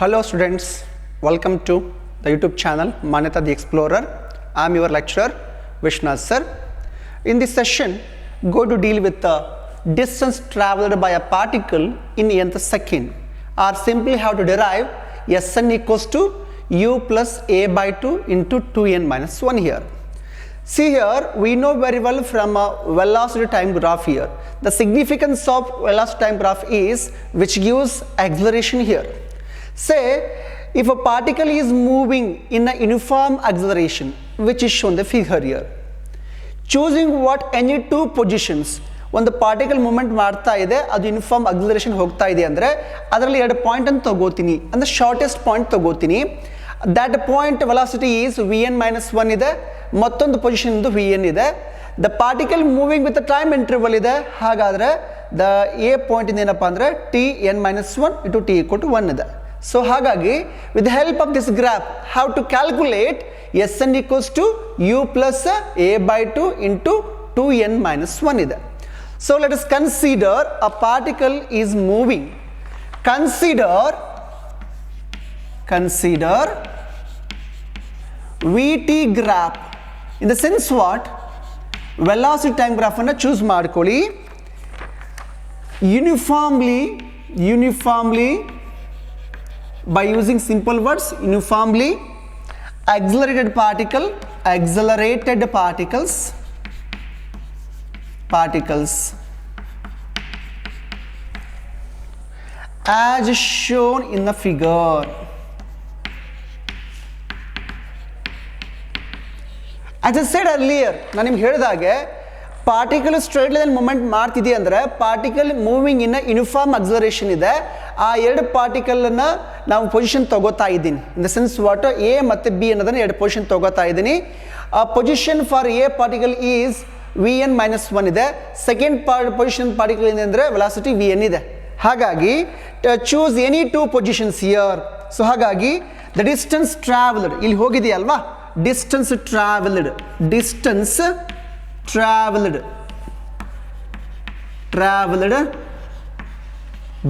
Hello students, welcome to the YouTube channel Manyata the Explorer. I am your lecturer Vishnu sir. In this session, go to deal with the distance traveled by a particle in nth second, or simply how to derive Sn equals to u plus a by 2 into 2n minus 1 here. See here, we know very well from a velocity time graph here. The significance of velocity time graph is which gives acceleration here. Say, if a particle is moving in a uniform acceleration, which is shown the figure here, choosing what any two positions, ಒಂದು particle movement ಮಾಡ್ತಾ ಇದೆ, ಅದು uniform acceleration ಹೋಗ್ತಾ ಇದೆ ಅಂದರೆ ಅದರಲ್ಲಿ ಎರಡು point ಅಂತ ತಗೋತೀನಿ, ಅಂದರೆ ಶಾರ್ಟೆಸ್ಟ್ ಪಾಯಿಂಟ್ ತಗೋತೀನಿ. That point velocity is vn minus 1 ಇದೆ, ಮತ್ತೊಂದು ಪೊಸಿಷನ್ ಇಂದು vn ಇದೆ. The particle moving with time interval ಇದೆ, ಹಾಗಾದರೆ ದ ಎ ಪಾಯಿಂಟ್ ಇಂದ ಏನಪ್ಪ ಅಂದರೆ tn minus 1 into t equal to 1 ಇದೆ. ಸೊ ಹಾಗಾಗಿ with the help of this graph how to calculate Sn equals to u plus a by 2 into 2n minus 1 ಇದೆ. So let us consider a particle is moving. Consider Vt graph. In the sense what? Velocity time graph anna choose ಮಾಡ್ಕೊಳ್ಳಿ. Uniformly by using simple words, uniformly accelerated particles as shown in the figure. As I said earlier, ನಾನು ನಿಮ್ಗೆ ಹೇಳಿದಾಗೆ particle straight line movement ಮಾಡ್ತಿದೆ ಅಂದರೆ particle moving ಇನ್ uniform acceleration ಇದೆ. ಆ ಎರಡು ಪಾರ್ಟಿಕಲನ್ನು ನಾವು ಪೊಸಿಷನ್ ತಗೋತಾ ಇದ್ದೀನಿ. In the sense what A ಮತ್ತು ಬಿ ಅನ್ನೋದನ್ನು ಎರಡು ಪೊಸಿಷನ್ ತಗೋತಾ ಇದ್ದೀನಿ. ಆ position for A particle is vn minus 1 ಇದೆ. ಸೆಕೆಂಡ್ ಪೊಸಿಷನ್ ಪಾರ್ಟಿಕಲ್ ಇದೆ ಅಂದರೆ ವೆಲಾಸಿಟಿ vn ಇದೆ. ಹಾಗಾಗಿ choose any two positions here. So ಹಾಗಾಗಿ ದ ಡಿಸ್ಟೆನ್ಸ್ ಟ್ರಾವೆಲ್ಡ್ ಇಲ್ಲಿ ಹೋಗಿದೆಯಲ್ವಾ, distance travelled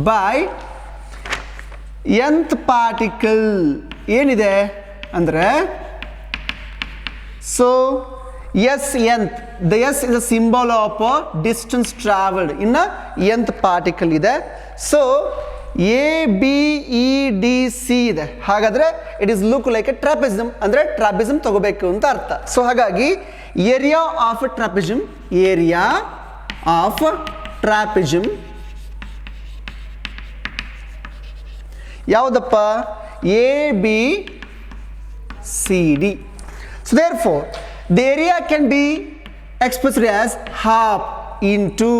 by nth particle ಏನಿದೆ ಅಂದರೆ, so Sn, the S is a symbol of distance traveled in a nth particle ಇದೆ. So A B E D C ಇದೆ, ಹಾಗಾದರೆ it is look like a trapezium, ಅಂದರೆ tropism ತಗೋಬೇಕು ಅಂತ ಅರ್ಥ. So ಹಾಗಾಗಿ ಏರಿಯಾ ಆಫ್ ಟ್ರಾಪಿಸಮ್ ಯಾವುದಪ್ಪ? A B C D. So therefore the area can be expressed as half into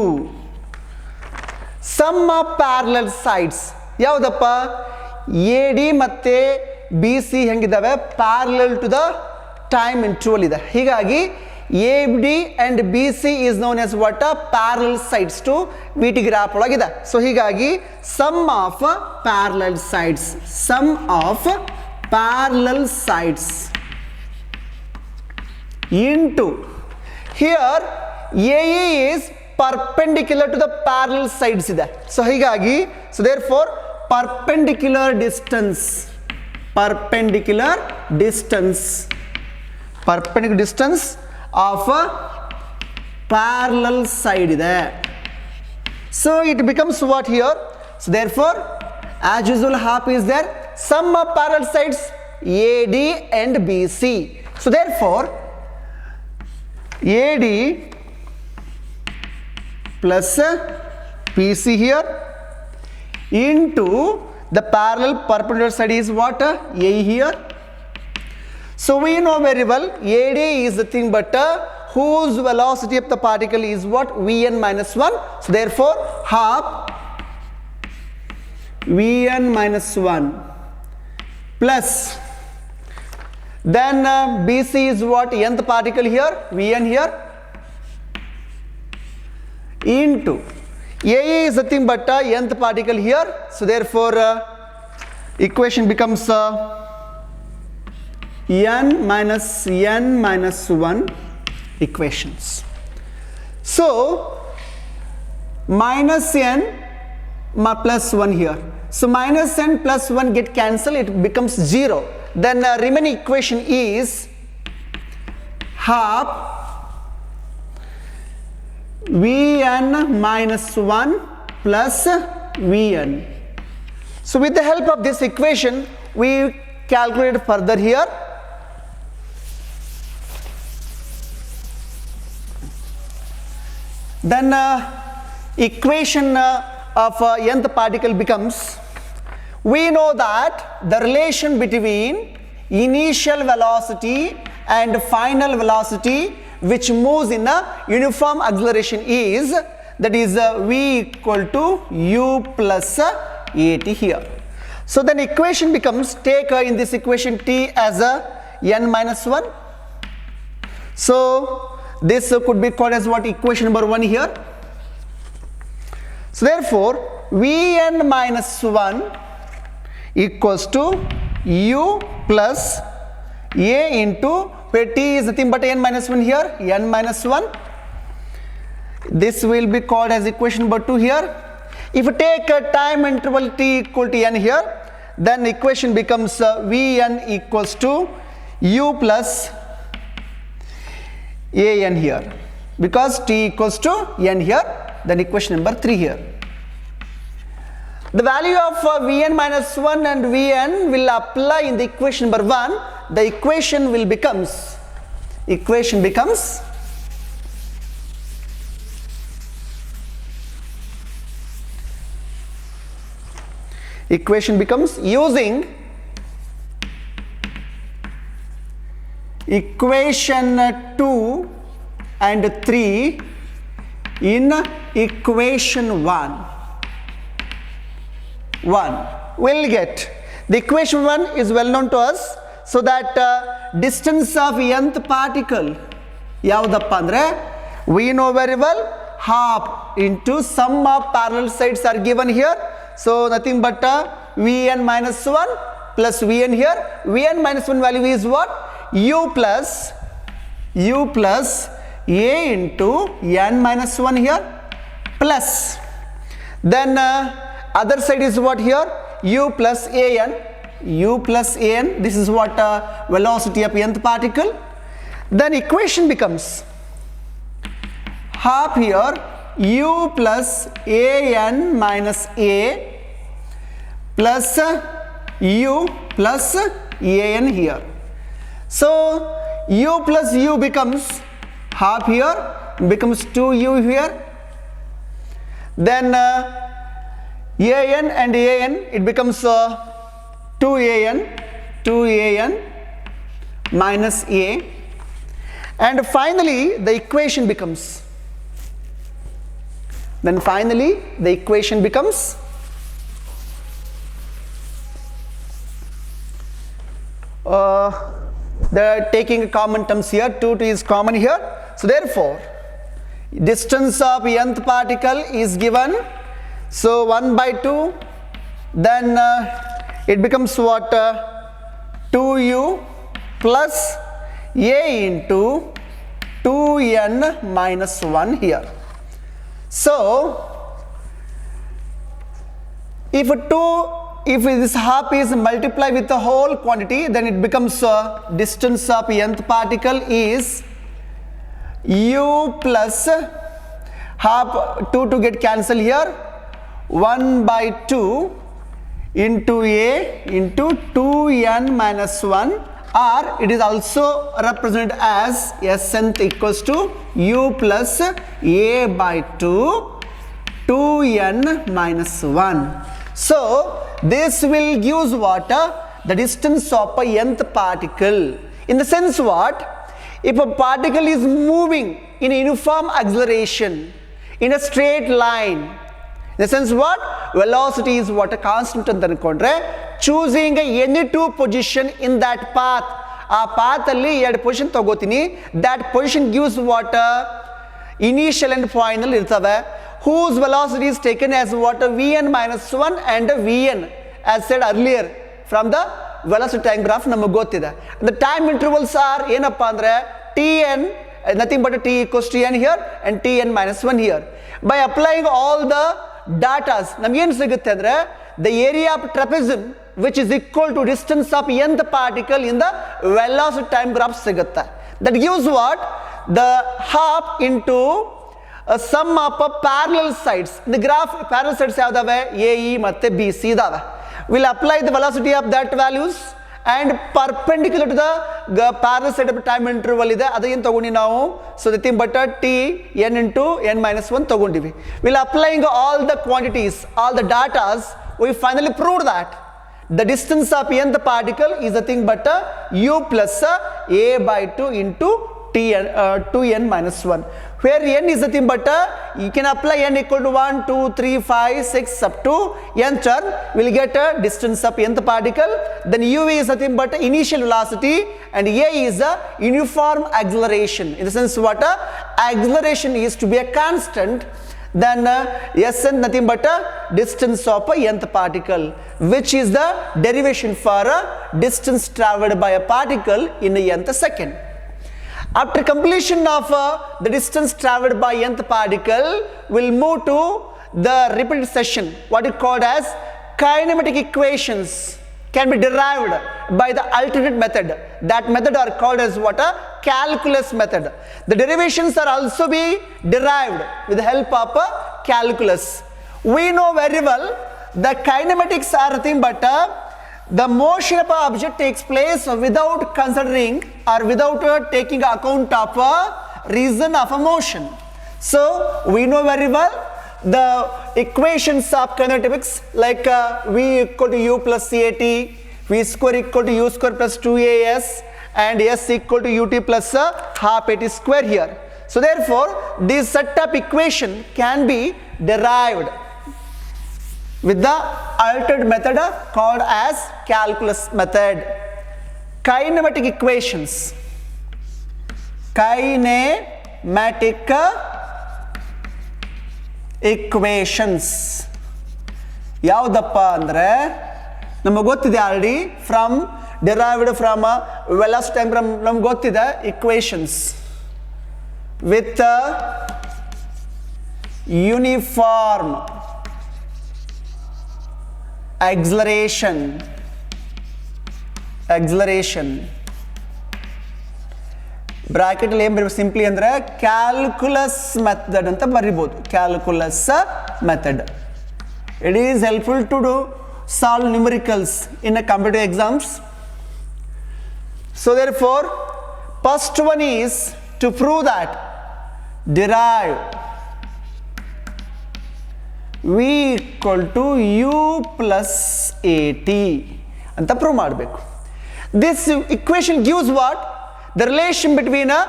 sum of parallel sides. ಯಾವುದಪ್ಪ? A D ಮತ್ತು B C ಹೆಂಗಿದ್ದಾವೆ? Parallel to the time interval ಇದೆ. ಹೀಗಾಗಿ A D and B C is known as what? Parallel sides to V T graph ಒಳಗಿದೆ. So ಹೀಗಾಗಿ sum of parallel sides into here AE is perpendicular to the parallel sides ಇದೆ. So ಹೀಗಾಗಿ so therefore perpendicular distance of a parallel side ಇದೆ. So it becomes what here? So therefore as usual half is there, sum of parallel sides AD and BC. So therefore AD plus PC here into the parallel perpendicular side is what? A here. So we know very well AD is the thing, but whose velocity of the particle is what? Vn minus 1. So therefore half Vn minus 1 plus then BC is what? Nth particle here, Vn here, into AE is nothing but nth particle here. So therefore equation becomes n minus 1 equations. So minus n plus 1 here. So minus and plus 1 get cancelled, it becomes 0. Then remaining equation is half Vn minus 1 plus Vn. So with the help of this equation, we calculate further here. Then equation of nth particle becomes, we know that the relation between initial velocity and final velocity which moves in a uniform acceleration is, that is v equal to u plus at here. So then equation becomes, take in this equation t as n minus 1. So this could be called as what, equation number 1 here. So therefore Vn minus 1 equals to u plus a into, where t is nothing but n minus 1 here, n minus 1. This will be called as equation number 2 here. If you take a time interval t equal to n here, then equation becomes Vn equals to u plus an here, because t equals to n here. Then equation number 3 here. The value of Vn minus 1 and Vn will apply in the equation number 1. The equation will becomes, equation becomes using equation 2 and 3 in equation 1. We'll get the equation 1 is well known to us. So that distance of nth particle yaudappa andre, we know very well, half into sum of parallel sides are given here. So nothing but Vn minus 1 plus Vn here. Vn minus 1 value is what? U plus a into n minus 1 here, plus then other side is what here? U plus an. This is what velocity of nth particle. Then equation becomes half here u plus an minus a plus u plus an here. So u plus u becomes half here, becomes 2u here. Then an and an, it becomes 2an minus a, and finally the equation becomes, the taking common terms here, 2 is common here. So therefore distance of nth particle is given, so 1 by 2, then it becomes what, 2u plus a into 2n minus 1 here. So if this half is multiplied with the whole quantity, then it becomes distance of nth particle is u plus half, 2 to get cancelled here, 1 by 2 into a into 2n minus 1, or it is also represented as Snth equals to u plus a by 2 2n minus 1. So this will give what? The distance of a nth particle. In the sense what? If a particle is moving in a uniform acceleration in a straight line, in the sense what? Velocity is what? A constant ಅಂತ ಅನ್ಕೊಂಡ್ರೆ, choosing any two position in that path, ಆ path ಅಲ್ಲಿ ಎರಡು position ತಗೋತೀನಿ, that position gives what? Initial and final ಇರ್ತವೆ, whose velocity is taken as what? Vn minus 1 and Vn, as said earlier from the velocity time graph ನಮಗೆ ಗೊತ್ತಿದೆ. The time intervals are ಏನಪ್ಪಾ ಅಂದ್ರೆ Tn nothing but a t equals to n here and t n minus 1 here. By applying all the datas, ನಮ್ಗೆ ಏನು ಸಿಗುತ್ತೆ ಅಂದರೆ the area of trapezium which is equal to distance of nth particle in the velocity time graph ಸಿಗುತ್ತೆ. That gives what? The half into a sum of parallel sides. In the graph parallel sides ಯಾವ್ದಾವೆ? AE ಮತ್ತೆ BC ಇದಾವೆ. We'll apply the velocity of that values and perpendicular to the parallel side of the time interval ಇದೆ ಅದನ್ನು ತಗೊಂಡು ನಾವು so nothing but t n into n minus 1 ತಗೊಂಡಿವಿ. We'll applying all the quantities, all the datas, we finally proved that the distance of nth particle is nothing but u plus a by 2 into t 2n minus 1, where n is nothing but you can apply n equal to 1 2 3 5 6 up to n term, will get a distance of nth particle. Then u is nothing but initial velocity and a is a uniform acceleration, in the sense what acceleration is to be a constant. Then Sn nothing but a distance of a nth particle, which is the derivation for a distance traveled by a particle in a nth second. After completion of the distance traveled by nth particle, we'll move to the repeated session, what is called as kinematic equations can be derived by the alternate method. That method are called as what? A calculus method. The derivations are also be derived with the help of calculus. We know very well the kinematics are nothing but the motion of an object takes place without considering or without taking account of a reason of a motion. So we know very well the equations of kinematics like v equal to u plus cat, v square equal to u square plus 2as, and s equal to ut plus half at square here. So therefore this set of equation can be derived with the altered method called as calculus method. Kinematic equations, kinematic equations ಯಾವುದಪ್ಪ ಅಂದರೆ ನಮಗೆ ಗೊತ್ತಿದೆ already from derived from velocity time from ನಮ್ಗೆ ಗೊತ್ತಿದೆ equations with uniform acceleration bracket ಅಲ್ಲಿ ಏನು ಬರೀಬೋದು simply ಅಂದರೆ ಕ್ಯಾಲ್ಕುಲಸ್ ಮೆಥಡ್ ಅಂತ ಬರಿಬೋದು. Calculus method it is helpful to do solve numericals in a competitive exams. So therefore first one is to prove that derive v equal to u plus at ಅಂತ prove ಮಾಡಬೇಕು. This equation gives what? The relation between a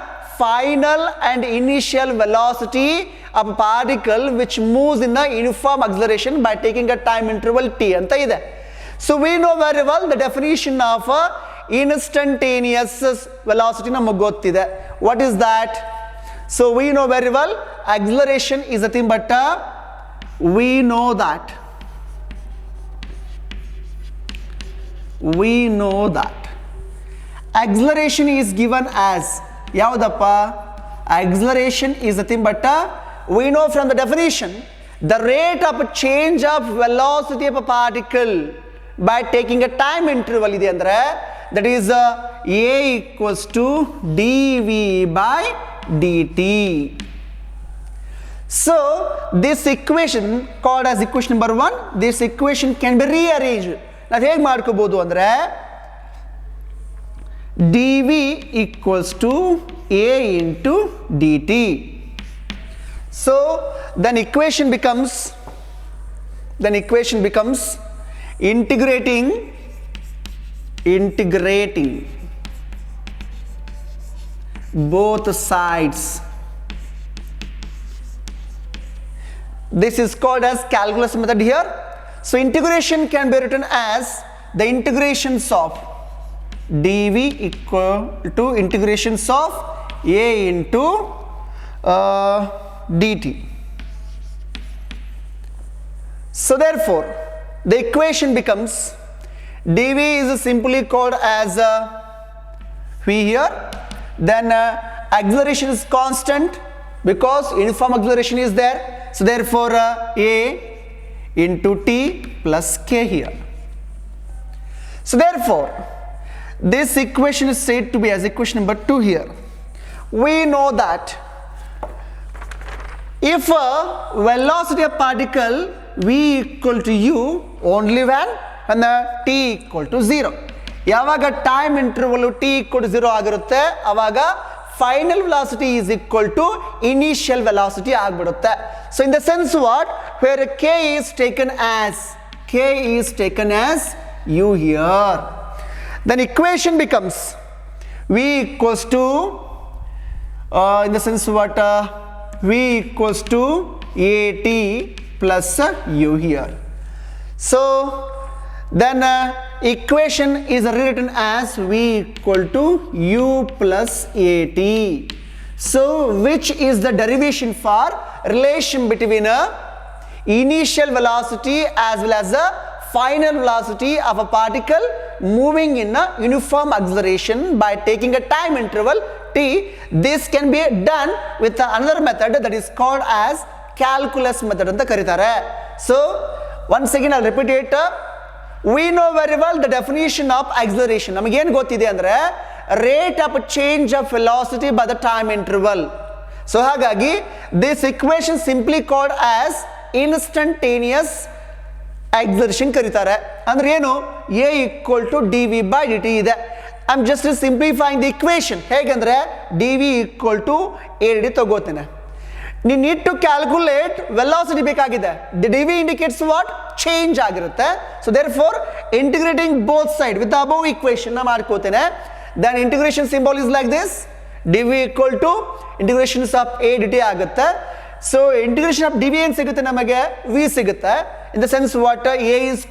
final and initial velocity of a particle which moves in a uniform acceleration by taking a time interval t ಅಂತ ಇದೆ. So we know very well the definition of a instantaneous velocity ನಮಗೆ ಗೊತ್ತಿದೆ. What is that? So we know very well acceleration is nothing but we know that acceleration is given as yaudappa? Acceleration is nothing but we know from the definition the rate of change of velocity of a particle by taking a time interval ide andre, that is a equals to dv by dt. So this equation called as equation number 1, this equation can be rearranged. ನಾವು ಹೇಗೆ ಮಾಡ್ಕೋಬಹುದು ಅಂದರೆ dv equals to a into dt. So then equation becomes integrating both sides. This is called as calculus method here. So integration can be written as the integrations of dv equal to integrations of a into dt. So therefore the equation becomes dv is simply called as v here, then acceleration is constant because uniform acceleration is there. So therefore a into t plus k here. So therefore this equation is said to be as equation number 2 here. We know that if a velocity of particle v equal to u only when the t equal to 0. ಯಾವಾಗ time interval t equal to 0 ಆಗಿರುತ್ತೆ ಆವಾಗ final velocity is equal to initial velocity ಆಗಿಬಿಡುತ್ತೆ. So in the sense what, where k is taken as u here, then equation becomes v equals to in the sense what v equals to at plus u here. So then equation is rewritten as v equal to u plus at. So which is the derivation for relation between a initial velocity as well as a final velocity of a particle moving in a uniform acceleration by taking a time interval t. This can be done with another method that is called as calculus method anta karitare. So once again I'll repeat it. We know very well the definition of acceleration. ನಮಗೆ ಏನು ಗೊತ್ತಿದೆ ಅಂದ್ರೆ rate of change of velocity by the time interval. So ಹಾಗಾಗಿ this equation simply called as instantaneous acceleration ಕರೀತಾರೆ. ಅಂದ್ರೆ ಏನು, a equal to dv by dt ಇದೆ. I'm just simplifying the equation. ಹೇಗಂದ್ರೆ dv equal to a dt ತಗೋತೇನೆ. You need to calculate velocity ಬೇಕಾಗಿದೆ. The dv indicates what? Change ಆಗಿರುತ್ತೆ. So therefore integrating both sides with the above equation na ಮಾಡ್ಕೋತೇನೆ. Then integration symbol is like this. dv equal to integrations of a dt ಆಗುತ್ತೆ. So integration of dv ಏನು ಸಿಗುತ್ತೆ ನಮಗೆ? v ಸಿಗುತ್ತೆ. In the sense what a is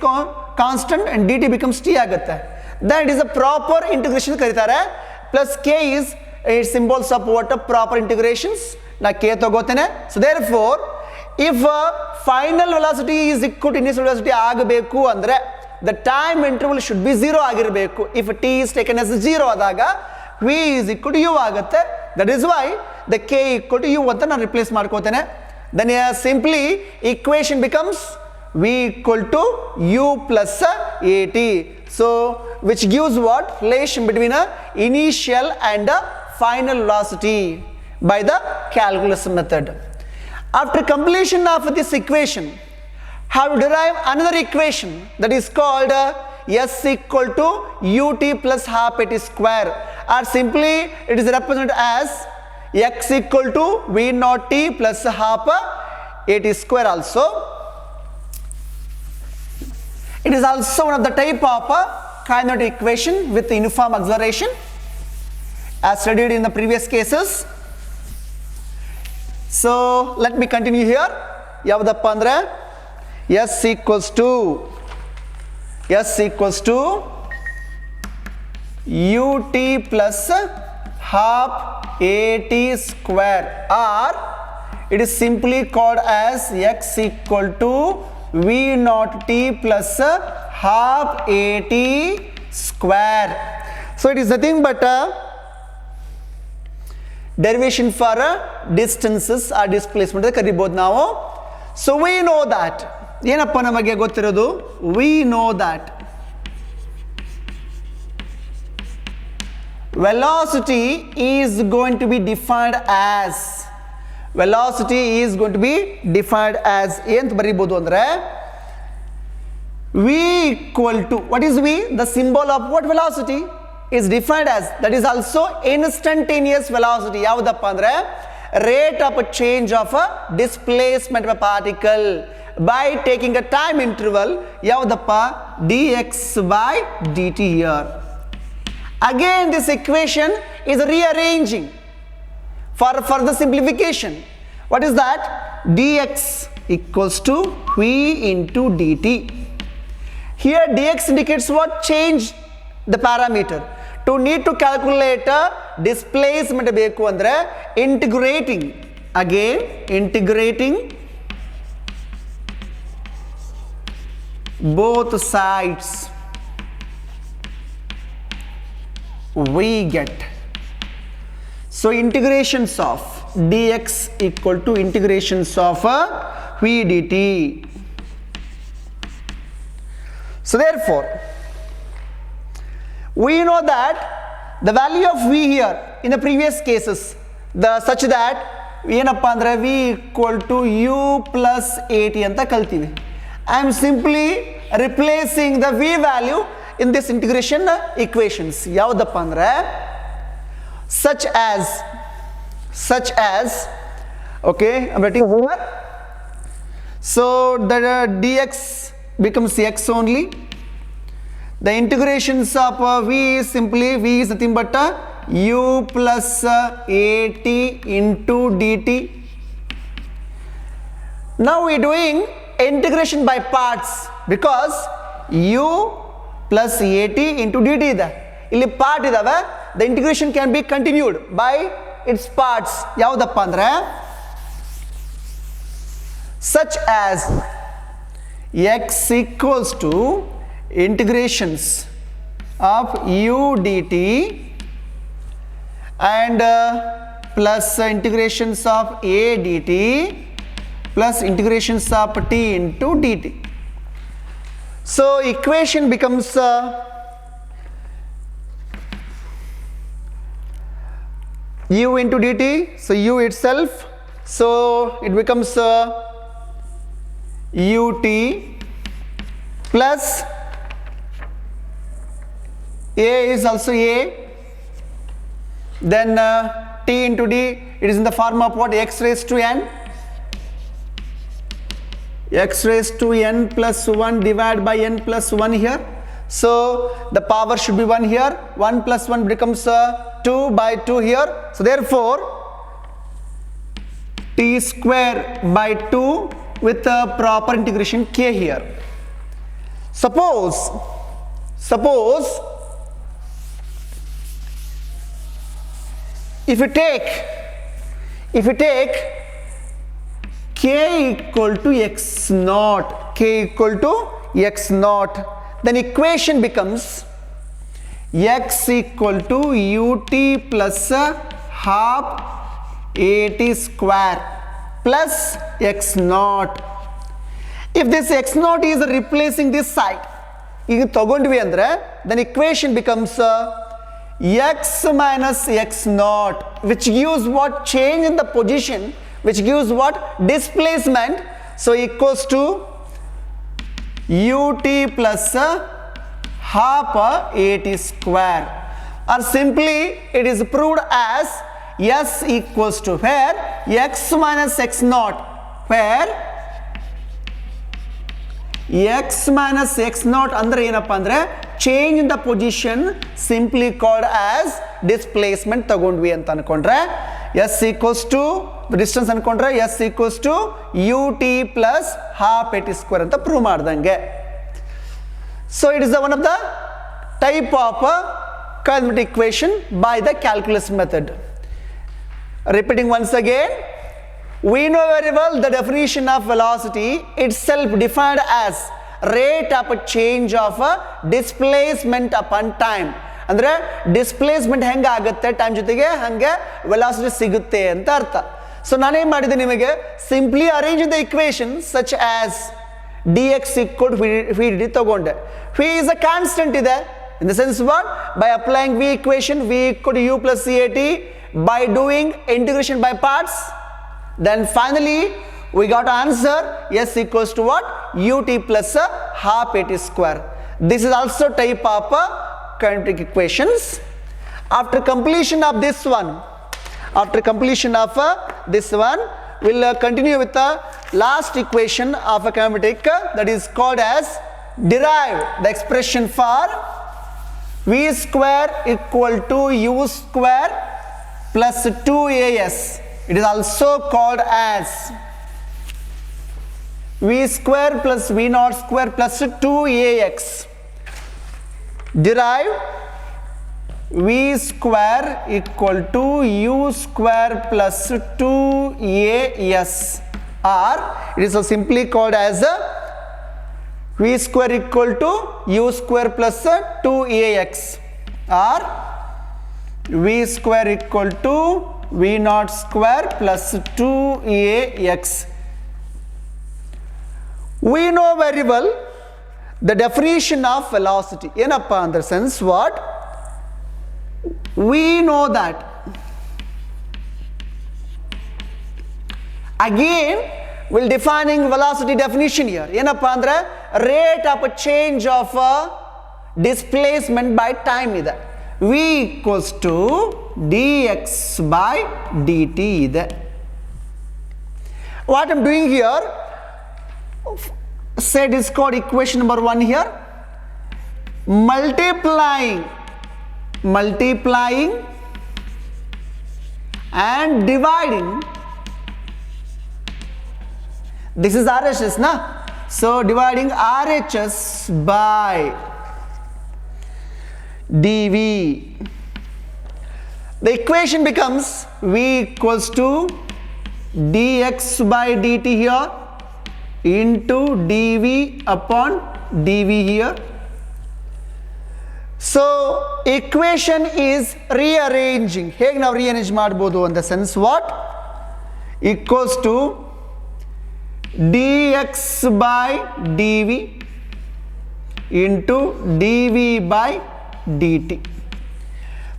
constant and dt becomes t ಆಗುತ್ತೆ. Then it is a proper integration ಕರೀತಾರೆ. Plus k is symbols of what? Proper integrations. ನಾ k ತಗೋತೇನೆ. So therefore if final velocity is equal to initial velocity ಆಗಬೇಕು ಅಂದ್ರೆ the time interval should be 0 ಆಗಿರಬೇಕು. If t is taken as 0 ಆದಾಗ v is equal to u ಆಗುತ್ತೆ. That is why the k equal to u ಅಂತ ನಾನು replace ಮಾಡ್ಕೋತೇನೆ. Then simply equation becomes v equal to u plus at. So which gives what? Relation between a initial and a final velocity by the calculus method. After completion of this equation, how to derive another equation that is called s equal to ut plus half at square, or simply it is represented as x equal to v naught t plus half at square also. It is also one of the type of kinetic equation with uniform acceleration as studied in the previous cases. So let me continue here. ಯಾವ್ದಪ್ಪ ಅಂದ್ರೆ s equals to ut plus half at square, or it is simply called as x equal to v naught t plus half at square. So it is nothing but derivation for distances or displacement ಕರಿಬಹುದು ನಾವು. So we know that ಏನಪ್ಪ ನಮಗೆ ಗೊತ್ತಿರೋದು, we know that velocity is going to be defined as ಏನು ಬರೀಬಹುದು ಅಂದ್ರೆ v equal to, what is v? The symbol of what? Velocity is defined as, that is also instantaneous velocity. ಯಾವ್ದಪ್ಪ ಅಂದ್ರೆ rate of change of a displacement of a particle by taking a time interval ಯಾವ್ದಪ್ಪ? dx by dt here. Again this equation is rearranging for further simplification. What is that? dx equals to v into dt. Here dx indicates what? Change the parameter. To need to calculate displacement ಬೇಕು ಅಂದ್ರೆ integrating both sides we get. So integrations of dx equal to integrations of v dt. So therefore we know that the value of v here in the previous cases such that ಏನಪ್ಪ ಅಂದರೆ v equal to u plus at ಅಂತ ಕಲ್ತೀವಿ. I am simply replacing the v value in this integration equations. ಯಾವುದಪ್ಪ ಅಂದರೆ such as okay, I'm writing here. So the dx becomes x only. The integrations of v is simply v is nothing but u plus at into dt. Now we are doing integration by parts because u plus at into dt ಇದೆ. ಇಲ್ಲಿ part ಇದಾವೆ. The integration can be continued by its parts. ಯಾವುದಪ್ಪ ಅಂದ್ರೆ such as x equals to integrations of u dt and plus integrations of a dt plus integrations of t into dt. So equation becomes u into dt, so u itself, so it becomes ut plus a is also a, then t into d, it is in the form of what? X raised to n, x raised to n plus 1 divided by n plus 1 here. So the power should be 1 here, 1 plus 1 becomes 2 by 2 here. So therefore t square by 2 with a proper integration k here. Suppose if you take k equal to x naught, then equation becomes x equal to ut plus half at square plus x naught. If this x naught is replacing this side, ಈಗ ತಗೊಂಡ್ವಿ ಅಂದ್ರೆ then equation becomes x minus x naught, which gives what? Change in the position, which gives what? Displacement. So equals to ut plus half at square, or simply it is proved as s equals to where x minus x naught, where x minus x naught ಅಂದ್ರೆ ಏನಪ್ಪ ಅಂದ್ರೆ change in the position, simply called as displacement ತಗೊಂಡ್ವಿ ಅಂತ ಅನ್ಕೊಂಡ್ರೆ s equals to distance ಅನ್ಕೊಂಡ್ರೆ s equals to ut plus half at square ಅಂತ prove ಮಾಡ್ದಂಗೆ. So it is one of the type of kinematic equation by the calculus method. Repeating once again, we know very well the definition of velocity itself defined as rate of change of displacement upon time. ಅಂದ್ರೆ displacement ಹೆಂಗೆ ಆಗುತ್ತೆ time ಜೊತೆಗೆ ಹಂಗೆ velocity ಸಿಗುತ್ತೆ ಅಂತ ಅರ್ಥ. So ನಾನೇನು ಮಾಡಿದೆ ನಿಮಗೆ simply arrange the equation such as dx equal to v dt ತಗೊಂಡೆ. v is a constant ಇದೆ, in the sense what? By applying v equation, v equal to u plus cat, by doing integration by parts, then finally we got answer s equals to what? ut plus half at square. This is also type of kinetic equations. After completion of this one, we'll continue with the last equation of a kinematic, that is called as derive the expression for v square equal to u square plus 2as. It is also called as v square plus v naught square plus 2ax. Derive v square equal to u square plus 2as, or it is simply called as v square equal to u square plus 2ax, or v square equal to v naught square plus 2ax. We know very well the definition of velocity. Yenappa in the sense what? We know that. Again, we'll defining velocity definition here. Yenappa andre rate of change of displacement by time ide. V equals to dx by dt ide. What I'm doing here, say this is called equation number 1 here. Multiplying and dividing. This is RHS, na? So dividing RHS by dV. The equation becomes V equals to dx by dt here into dV upon dV here. So equation is rearranging. Hege now rearrange ಮಾಡಬಹುದು in the sense what? Equals to dx by dv into dv by dt.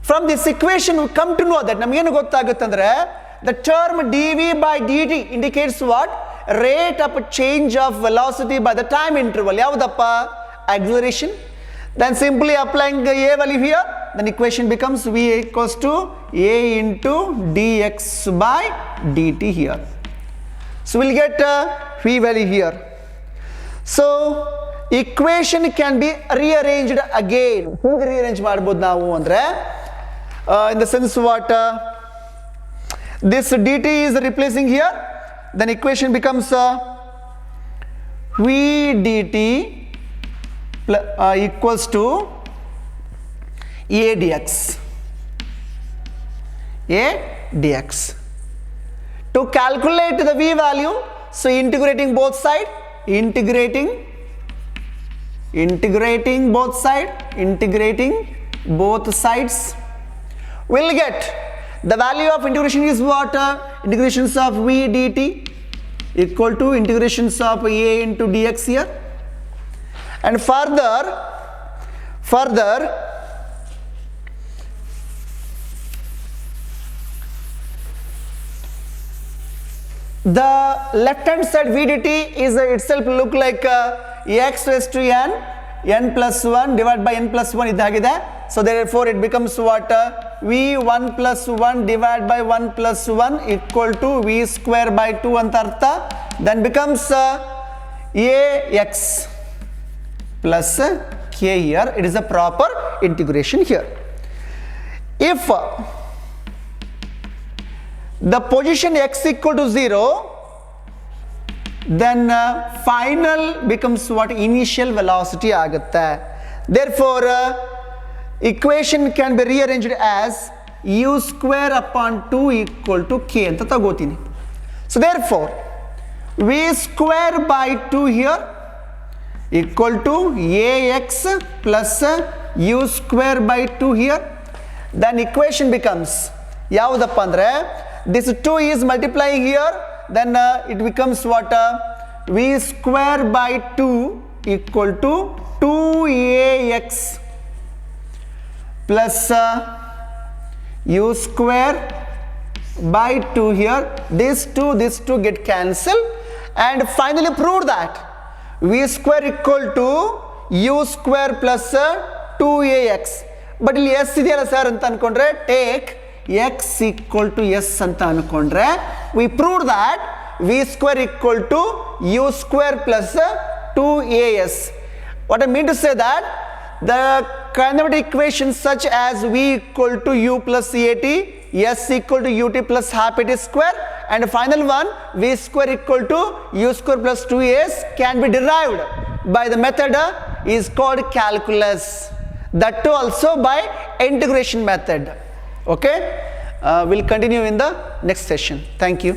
From this equation we come to know that namagenu gottagutte andre the term dv by dt indicates what? Rate of change of velocity by the time interval. Yavudappa? Acceleration. Then simply applying the a value here, then equation becomes v equals to a into dx by dt here. So we'll get v value here. So equation can be rearranged again. Heಗೆ rearrange ಮಾಡಬಹುದು ನಾವು ಅಂದ್ರೆ in the sense what? This dt is replacing here, then equation becomes v dt equals to a dx. To calculate the v value, so integrating both sides, integrating both sides, we'll get the value of integration is what? Integrations of v dt equal to integrations of a into dx here. And further the left hand side v dt is itself look like x raised to n plus 1 divided by n plus 1 idagide. So therefore it becomes what? v1 plus 1 divided by 1 plus 1 equal to v square by 2 anta artha. Then becomes ax plus k here. It is a proper integration here. If the position x equal to 0, then final becomes what? Initial velocity agutte. Therefore equation can be rearranged as u square upon 2 equal to k anta tagotini. So therefore v square by 2 here equal to ax plus u square by 2 here. Then equation becomes yavudappa andre this 2 is multiplying here, then it becomes what? V square by 2 equal to 2ax plus u square by 2 here. This 2 get cancelled, and finally prove that v square equal to u square plus 2ax. But ಇಲ್ಲಿ s ಇದೆಯಲ್ಲ sir ಅಂತ ಅನ್ಕೊಂಡ್ರೆ take x equal to s ಅಂತ ಅನ್ಕೊಂಡ್ರೆ we proved that v square equal to u square plus 2as. What I mean to say that the kinematic equations such as v equal to u plus at, s equal to ut plus half at square, and final one v square equal to u square plus 2as can be derived by the method is called calculus. That too also by integration method. Okay, we'll continue in the next session. Thank you.